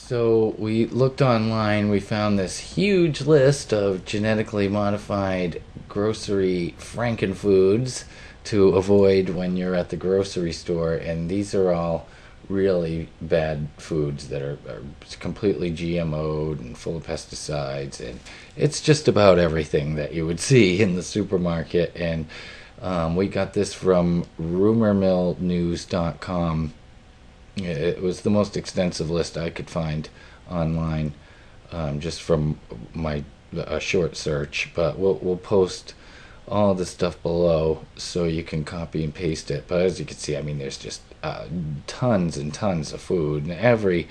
So we looked online, we found this huge list of genetically modified grocery frankenfoods to avoid when you're at the grocery store, and these are all really bad foods that are completely GMO'd and full of pesticides, and it's just about everything that you would see in the supermarket. And we got this from rumormillnews.com. It was the most extensive list I could find online, just from my a short search. But we'll post all the stuff below so you can copy and paste it. But as you can see, I mean, there's just tons and tons of food, and every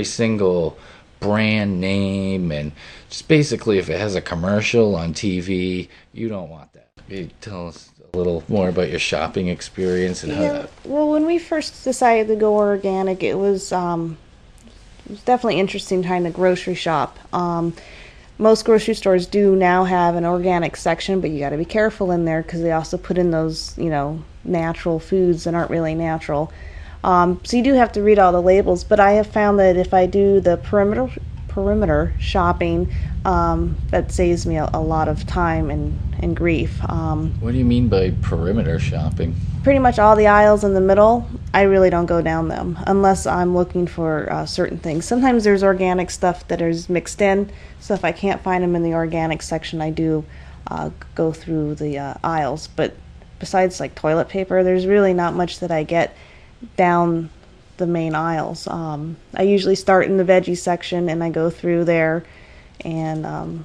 single brand name, and just basically if it has a commercial on TV, you don't want that. Can you tell us a little more about your shopping experience and how Yeah, that? well, when we first decided to go organic, it was definitely interesting trying to grocery shop. Most grocery stores do now have an organic section, but you got to be careful in there because they also put in those, natural foods that aren't really natural. So you do have to read all the labels, but I have found that if I do the perimeter shopping, that saves me a lot of time and grief. What do you mean by perimeter shopping? Pretty much all the aisles in the middle, I really don't go down them unless I'm looking for certain things. Sometimes there's organic stuff that is mixed in, so if I can't find them in the organic section, I do go through the aisles. But besides like toilet paper, there's really not much that I get down the main aisles. I usually start in the veggie section and I go through there, and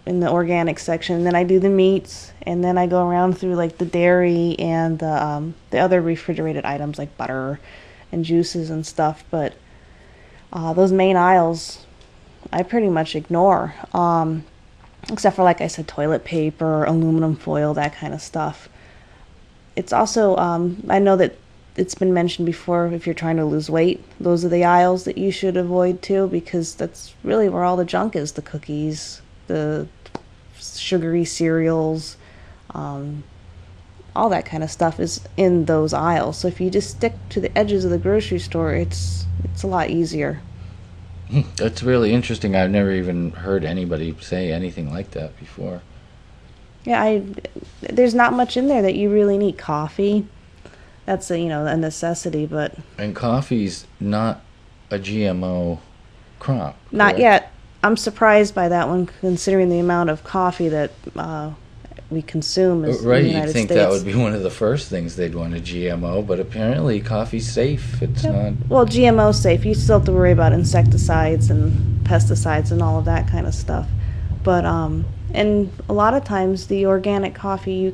in the organic section. And then I do the meats, and then I go around through like the dairy and the other refrigerated items like butter and juices and stuff. But those main aisles, I pretty much ignore, except for, like I said, toilet paper, aluminum foil, that kind of stuff. It's also, I know that it's been mentioned before, if you're trying to lose weight, those are the aisles that you should avoid too, because that's really where all the junk is, the cookies, the sugary cereals, all that kind of stuff is in those aisles. So if you just stick to the edges of the grocery store, it's a lot easier. That's really interesting. I've never even heard anybody say anything like that before. Yeah, there's not much in there that you really need. Coffee, that's a necessity, but And coffee's not a GMO crop, not correct? yet. I'm surprised by that one, considering the amount of coffee that we consume as in the Right, you'd United think States. that would be one of the first things they'd want a GMO, but apparently coffee's safe. It's Yep. not. Well, GMO safe. You still have to worry about insecticides and pesticides and all of that kind of stuff. But and a lot of times the organic coffee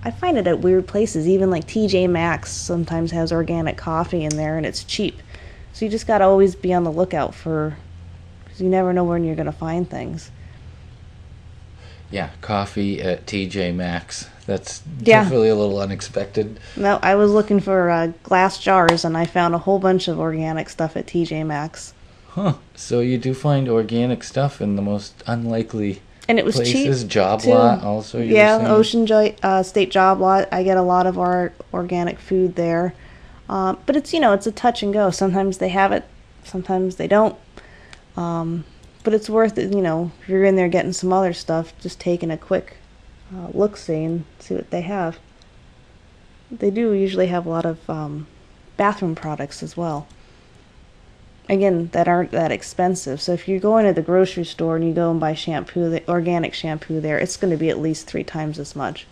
I find it at weird places. Even like TJ Maxx sometimes has organic coffee in there, and it's cheap. So you just got to always be on the lookout because you never know when you're going to find things. Yeah, coffee at TJ Maxx. That's Yeah. definitely a little unexpected. No, I was looking for glass jars, and I found a whole bunch of organic stuff at TJ Maxx. Huh. So you do find organic stuff in the most unlikely And it was places. cheap Job too. lot also, you were Yeah, saying? State Job Lot. I get a lot of our organic food there. But it's a touch and go. Sometimes they have it, sometimes they don't. But it's worth it, if you're in there getting some other stuff, just taking a quick look-see and see what they have. They do usually have a lot of bathroom products as well. Again, that aren't that expensive. So if you go into the grocery store and you go and buy shampoo, the organic shampoo there, it's going to be at least 3 times as much.